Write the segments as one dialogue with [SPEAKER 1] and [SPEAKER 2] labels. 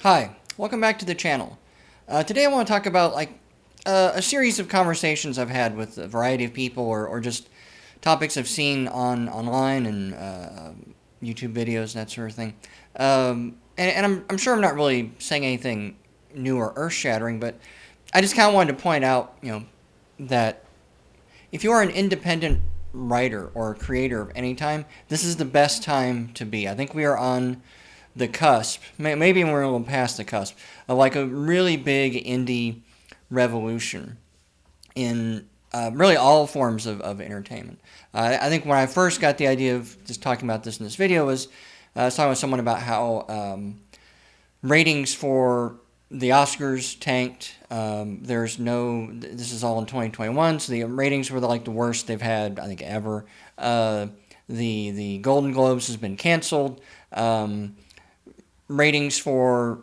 [SPEAKER 1] Hi, welcome back to the channel. Today I want to talk about a series of conversations I've had with a variety of people or just topics I've seen online and YouTube videos and that sort of thing. I'm sure I'm not really saying anything new or earth-shattering, but I just kind of wanted to point out, that if you are an independent writer or creator of any time, this is the best time to be. I think we are on the cusp, maybe we're a little past the cusp, of like a really big indie revolution in really all forms of entertainment. I think when I first got the idea of just talking about this in this video was I was talking with someone about how ratings for the Oscars tanked. There's no. This is all in 2021, so the ratings were like the worst they've had, I think, ever. The Golden Globes has been canceled. Ratings for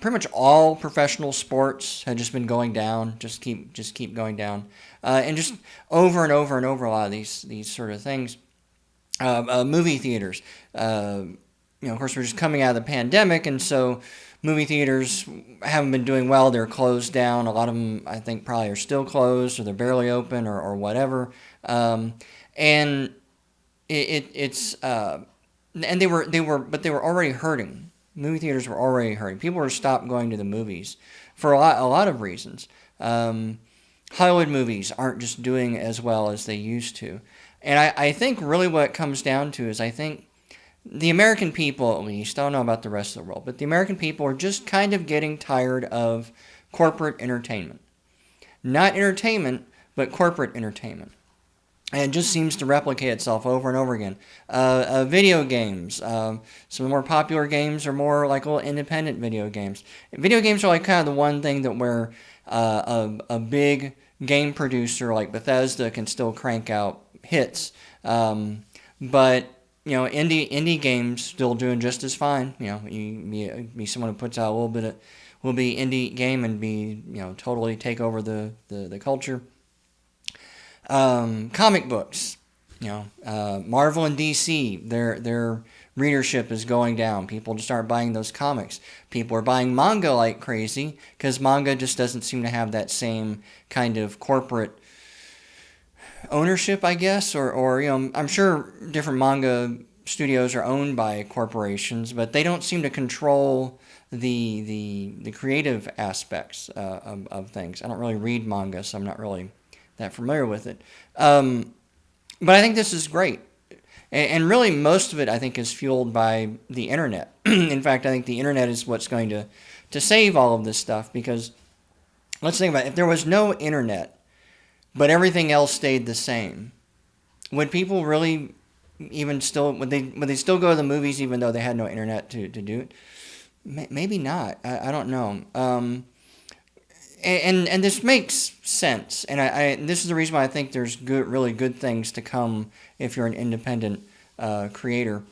[SPEAKER 1] pretty much all professional sports had just been going down, just keep going down, and just over and over and over a lot of these sort of things. Movie theaters, of course, we're just coming out of the pandemic, and so movie theaters haven't been doing well. They're closed down. A lot of them, I think, probably are still closed, or they're barely open, or whatever. And it's and they were already hurting. Movie theaters were already hurting. People were stopped going to the movies for a lot of reasons. Hollywood movies aren't just doing as well as they used to. And I think really what it comes down to is I think the American people, at least, I don't know about the rest of the world, but the American people are just kind of getting tired of corporate entertainment. Not entertainment, but corporate entertainment. And it just seems to replicate itself over and over again. Video games. Some of the more popular games are more like little independent video games. Video games are like kind of the one thing that where a big game producer like Bethesda can still crank out hits. But indie games still doing just as fine. You be someone who puts out a little bit of will be indie game and be totally take over the culture. Comic books, Marvel and DC, their readership is going down. People just aren't buying those comics. People are buying manga like crazy because manga just doesn't seem to have that same kind of corporate ownership, I guess, or I'm sure different manga studios are owned by corporations, but they don't seem to control the creative aspects of things. I don't really read manga, so I'm not really that familiar with it. But I think this is great. And really, most of it, I think, is fueled by the internet. In fact, I think the internet is what's going to save all of this stuff because let's think about it. If there was no internet, but everything else stayed the same, would people really even still, would they still go to the movies even though they had no internet to do it? Maybe not. I don't know. And this makes sense, and this is the reason why I think there's really good things to come if you're an independent creator,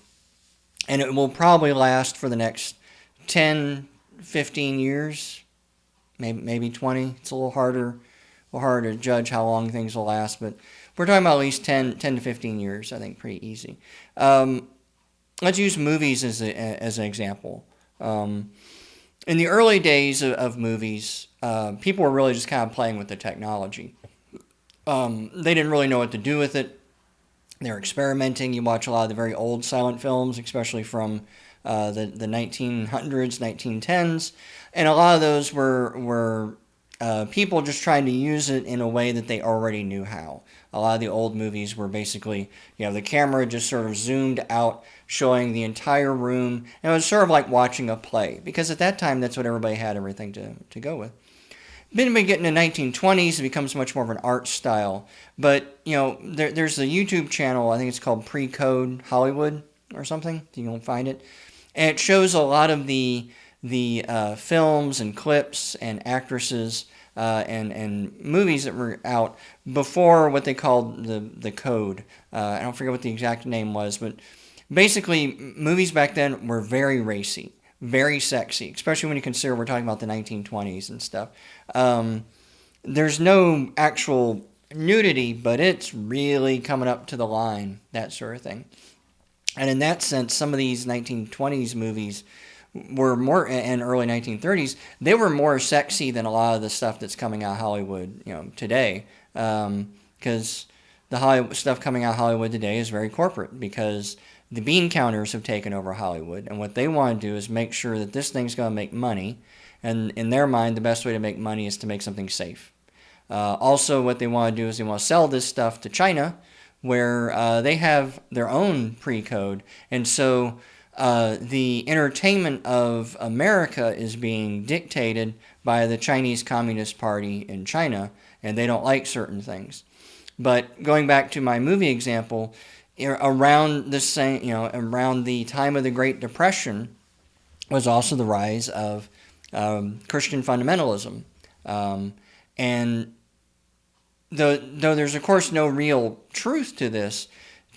[SPEAKER 1] and it will probably last for the next 10, 15 years, maybe 20. It's a little harder to judge how long things will last, but we're talking about at least 10 to 15 years. I think pretty easy. Let's use movies as an example. In the early days of movies, people were really just kind of playing with the technology. They didn't really know what to do with it. They were experimenting. You watch a lot of the very old silent films, especially from the 1900s, 1910s, and a lot of those were people just trying to use it in a way that they already knew how. A lot of the old movies were basically, the camera just sort of zoomed out, showing the entire room, and it was sort of like watching a play, because at that time, that's what everybody had everything to go with. Then we get in the 1920s, it becomes much more of an art style. But, there's a YouTube channel, I think it's called Pre-Code Hollywood or something, you won't find it. And it shows a lot of the films and clips and actresses and movies that were out before what they called the code. I don't forget what the exact name was, but basically movies back then were very racy, very sexy, especially when you consider we're talking about the 1920s and stuff. There's no actual nudity, but it's really coming up to the line, that sort of thing. And in that sense, some of these 1920s movies were more in early 1930s. They were more sexy than a lot of the stuff that's coming out of Hollywood, today. Because the Hollywood stuff coming out of Hollywood today is very corporate because the bean counters have taken over Hollywood, and what they want to do is make sure that this thing's going to make money. And in their mind, the best way to make money is to make something safe. Also, what they want to do is they want to sell this stuff to China, where they have their own pre-code, and so the entertainment of America is being dictated by the Chinese Communist Party in China, and they don't like certain things. But going back to my movie example, around the same, around the time of the Great Depression, was also the rise of Christian fundamentalism, and though there's of course no real truth to this,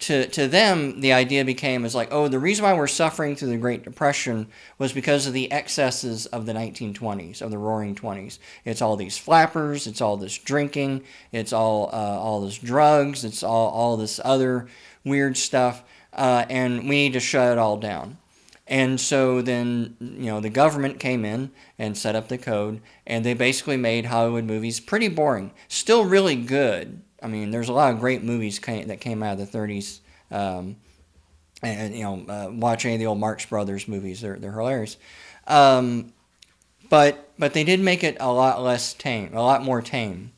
[SPEAKER 1] to them the idea became as like, oh, the reason why we're suffering through the Great Depression was because of the excesses of the 1920s, of the Roaring Twenties. It's all these flappers, it's all this drinking, it's all this drugs, it's all this other weird stuff, and we need to shut it all down. And so then, the government came in and set up the code, and they basically made Hollywood movies pretty boring. Still really good. I mean, there's a lot of great movies that came out of the 30s. Watch any of the old Marx Brothers movies. They're hilarious. But they did make it a lot less tame, a lot more tame.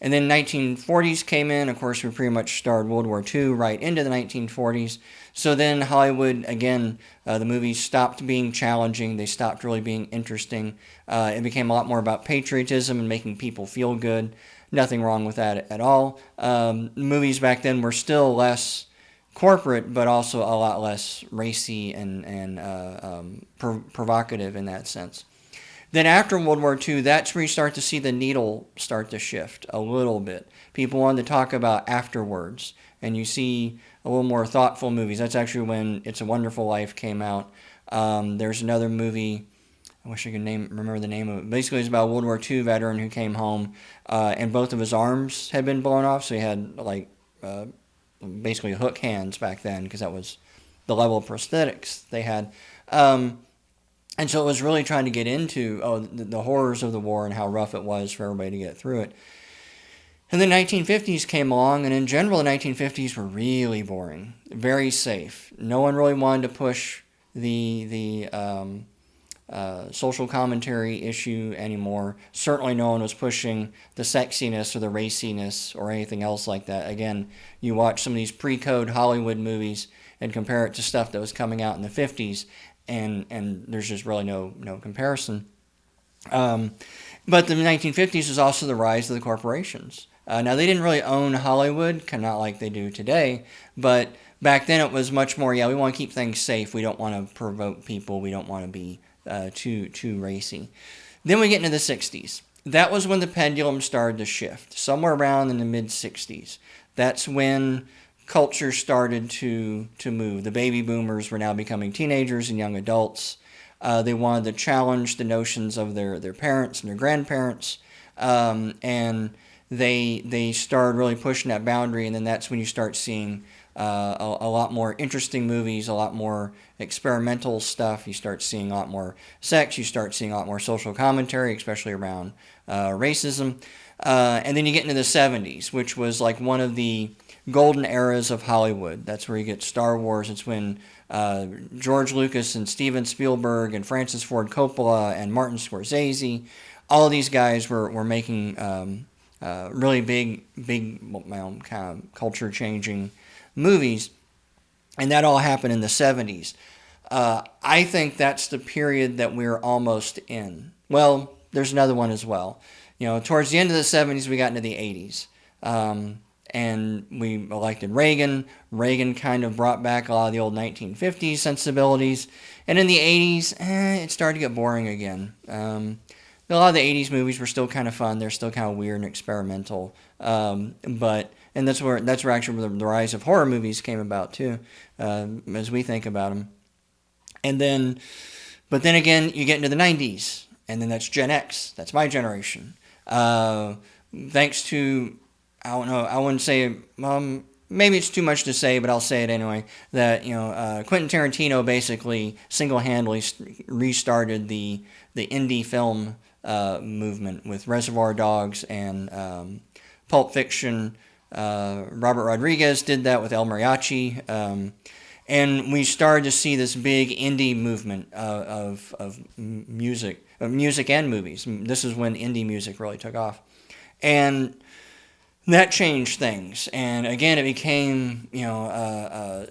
[SPEAKER 1] And then 1940s came in. Of course, we pretty much started World War II right into the 1940s. So then Hollywood, again, the movies stopped being challenging. They stopped really being interesting. It became a lot more about patriotism and making people feel good. Nothing wrong with that at all. Movies back then were still less corporate, but also a lot less racy and provocative in that sense. Then after World War II, that's where you start to see the needle start to shift a little bit. People wanted to talk about afterwards, and you see a little more thoughtful movies. That's actually when It's a Wonderful Life came out. There's another movie, I wish I could remember the name of it. Basically, it's about a World War II veteran who came home, and both of his arms had been blown off, so he had basically hook hands back then, because that was the level of prosthetics they had. And so it was really trying to get into the horrors of the war and how rough it was for everybody to get through it. And the 1950s came along, and in general, the 1950s were really boring, very safe. No one really wanted to push the social commentary issue anymore. Certainly no one was pushing the sexiness or the raciness or anything else like that. Again, you watch some of these pre-code Hollywood movies and compare it to stuff that was coming out in the 50s, and there's just really no comparison. But the 1950s was also the rise of the corporations. Now, they didn't really own Hollywood, not like they do today, but back then it was much more, we want to keep things safe. We don't want to provoke people. We don't want to be too racy. Then we get into the 60s. That was when the pendulum started to shift, somewhere around in the mid-60s. That's when culture started to move. The baby boomers were now becoming teenagers and young adults. They wanted to challenge the notions of their parents and their grandparents, and they started really pushing that boundary, and then that's when you start seeing a lot more interesting movies, a lot more experimental stuff. You start seeing a lot more sex. You start seeing a lot more social commentary, especially around racism. And then you get into the 70s, which was like one of the golden eras of Hollywood. That's where you get Star Wars. It's when George Lucas and Steven Spielberg and Francis Ford Coppola and Martin Scorsese, all of these guys were making really big kind of culture-changing movies, and that all happened in the 70s. I think that's the period that we're almost in. Well, there's another one as well. Towards the end of the 70s, we got into the 80s. And we elected Reagan. Reagan kind of brought back a lot of the old 1950s sensibilities. And in the 80s, it started to get boring again. A lot of the 80s movies were still kind of fun. They're still kind of weird and experimental. And that's where actually the rise of horror movies came about too, as we think about them. But then again, you get into the 90s, and then that's Gen X. That's my generation. Thanks to, I don't know, I wouldn't say maybe it's too much to say, but I'll say it anyway. That Quentin Tarantino basically single-handedly restarted the indie film movement with Reservoir Dogs and Pulp Fiction. Robert Rodriguez did that with El Mariachi. And we started to see this big indie movement of music and movies. This is when indie music really took off. And that changed things. And again, it became,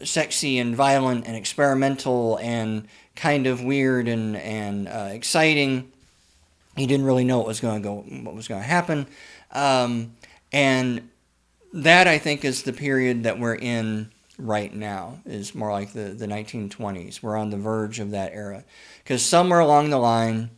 [SPEAKER 1] sexy and violent and experimental and kind of weird and exciting. He didn't really know what was going to happen. And that, I think, is the period that we're in right now, is more like the 1920s. We're on the verge of that era. Because somewhere along the line,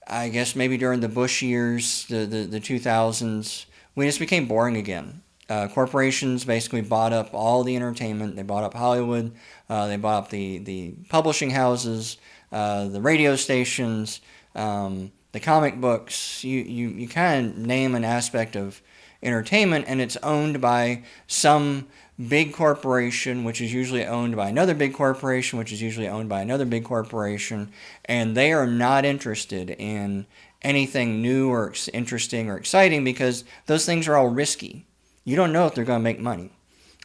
[SPEAKER 1] I guess maybe during the Bush years, the 2000s, we just became boring again. Corporations basically bought up all the entertainment. They bought up Hollywood. They bought up the publishing houses, the radio stations, the comic books. You kind of name an aspect of entertainment, and it's owned by some big corporation, which is usually owned by another big corporation, which is usually owned by another big corporation, and they are not interested in anything new or interesting or exciting because those things are all risky. You don't know if they're going to make money.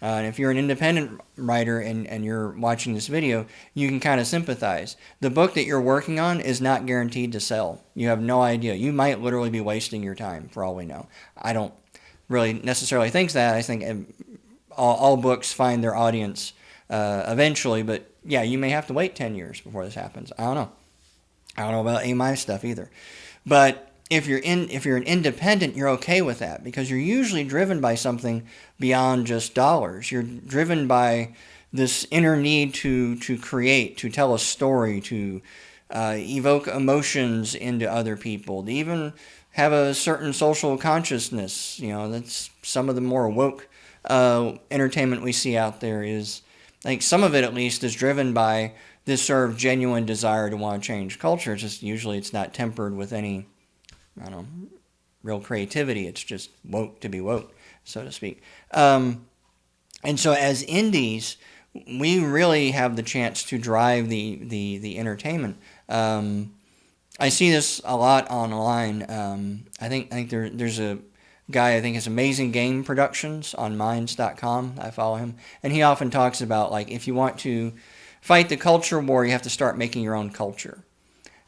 [SPEAKER 1] And if you're an independent writer and you're watching this video, you can kind of sympathize. The book that you're working on is not guaranteed to sell. You have no idea. You might literally be wasting your time, for all we know. I don't really necessarily think that. I think all books find their audience eventually, but yeah, you may have to wait 10 years before this happens. I don't know. I don't know about AMI stuff either. But if you're an independent, you're okay with that because you're usually driven by something beyond just dollars. You're driven by this inner need to create, to tell a story, to evoke emotions into other people, to even have a certain social consciousness. That's some of the more woke entertainment we see out there is, I think some of it at least is driven by this sort of genuine desire to want to change culture. Usually it's not tempered with any, real creativity. It's just woke to be woke, so to speak. And so as indies, we really have the chance to drive the entertainment. I see this a lot online. I think there's a guy, I think it's Amazing Game Productions on Minds.com. I follow him. And he often talks about, like, if you want to fight the culture war, you have to start making your own culture.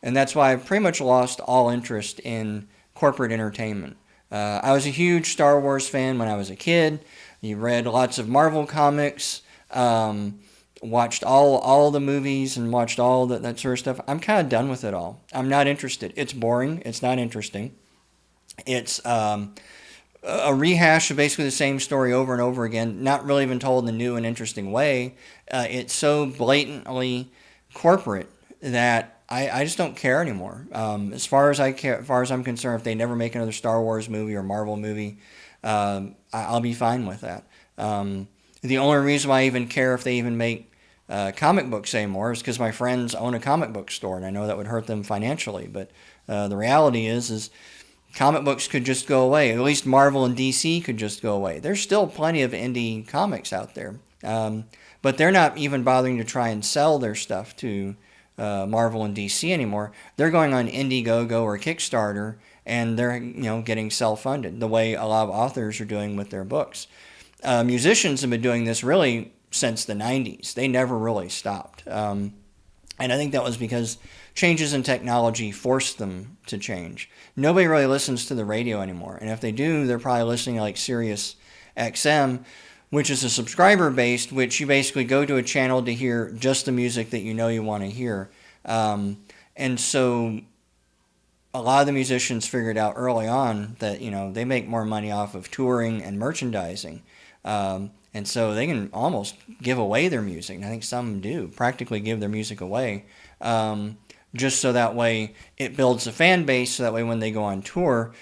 [SPEAKER 1] And that's why I've pretty much lost all interest in corporate entertainment. I was a huge Star Wars fan when I was a kid. You read lots of Marvel comics, watched all the movies and watched all that sort of stuff. I'm kind of done with it all. I'm not interested. It's boring. It's not interesting. It's a rehash of basically the same story over and over again, not really even told in a new and interesting way. It's so blatantly corporate that I just don't care anymore. As far as I'm concerned, if they never make another Star Wars movie or Marvel movie, I'll be fine with that. The only reason why I even care if they even make comic books anymore is because my friends own a comic book store, and I know that would hurt them financially. But the reality is comic books could just go away. At least Marvel and DC could just go away. There's still plenty of indie comics out there, but they're not even bothering to try and sell their stuff to Marvel and DC anymore. They're going on Indiegogo or Kickstarter, and they're getting self-funded the way a lot of authors are doing with their books. Musicians have been doing this really since the 90s. They never really stopped. And I think that was because changes in technology forced them to change. Nobody really listens to the radio anymore. And if they do, they're probably listening to like Sirius XM, which is a subscriber based, which you basically go to a channel to hear just the music that you want to hear. And so a lot of the musicians figured out early on that, they make more money off of touring and merchandising. And so they can almost give away their music. And I think some do practically give their music away. Just so that way it builds a fan base, so that way when they go on tour,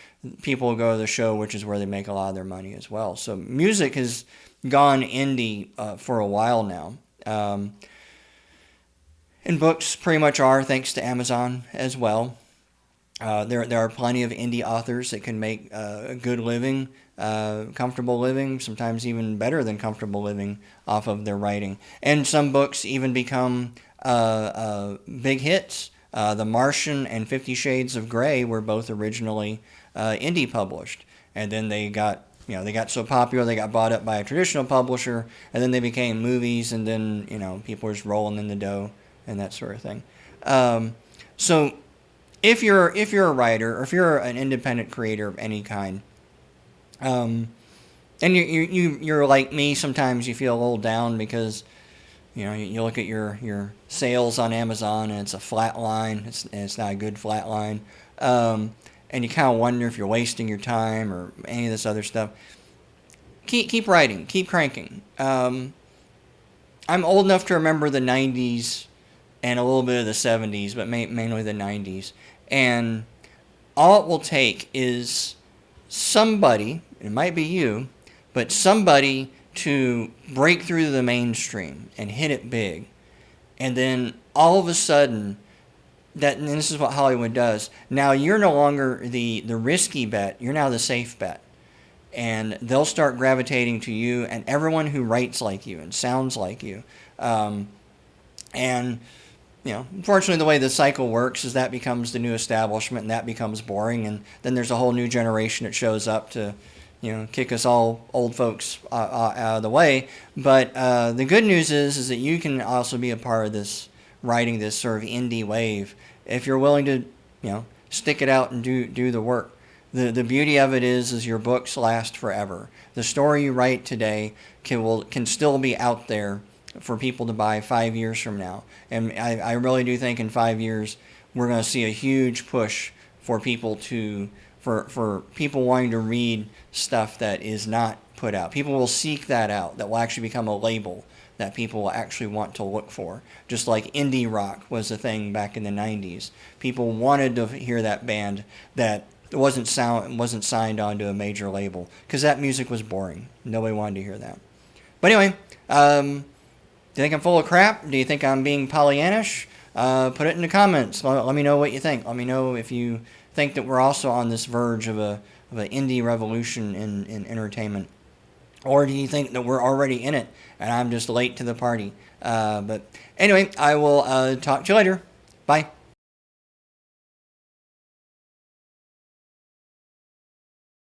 [SPEAKER 1] people will go to the show, which is where they make a lot of their money as well. So music has gone indie for a while now. And books pretty much are, thanks to Amazon as well. There are plenty of indie authors that can make a good living comfortable living, sometimes even better than comfortable living off of their writing. And some books even become big hits. The Martian and 50 Shades of Grey were both originally indie published, and then they got so popular they got bought up by a traditional publisher, and then they became movies, and then people were just rolling in the dough and that sort of thing. So if you're a writer, or if you're an independent creator of any kind, and you're like me, sometimes you feel a little down because you look at your sales on Amazon and it's a flat line. It's not a good flat line, and you kind of wonder if you're wasting your time or any of this other stuff. Keep writing, keep cranking. I'm old enough to remember the '90s and a little bit of the '70s, but mainly the '90s. And all it will take is somebody, it might be you, but somebody to break through the mainstream and hit it big. And then all of a sudden, and this is what Hollywood does. Now you're no longer the risky bet, you're now the safe bet. And they'll start gravitating to you and everyone who writes like you and sounds like you. And unfortunately, the way the cycle works is that becomes the new establishment, and that becomes boring, and then there's a whole new generation that shows up to, kick us all old folks out of the way. But the good news is that you can also be a part of this, writing this sort of indie wave, if you're willing to, stick it out and do the work. The beauty of it is your books last forever. The story you write today can still be out there for people to buy 5 years from now. And I really do think in 5 years we're going to see a huge push for people for people wanting to read stuff that is not put out. People will seek that out. That will actually become a label that people will actually want to look for. Just like indie rock was a thing back in the 90s. People wanted to hear that band that wasn't signed onto a major label because that music was boring. Nobody wanted to hear that. But anyway, do you think I'm full of crap? Do you think I'm being Pollyannish? Put it in the comments. Let me know what you think. Let me know if you think that we're also on this verge of an indie revolution in entertainment. Or do you think that we're already in it and I'm just late to the party? But anyway, I will talk to you later. Bye.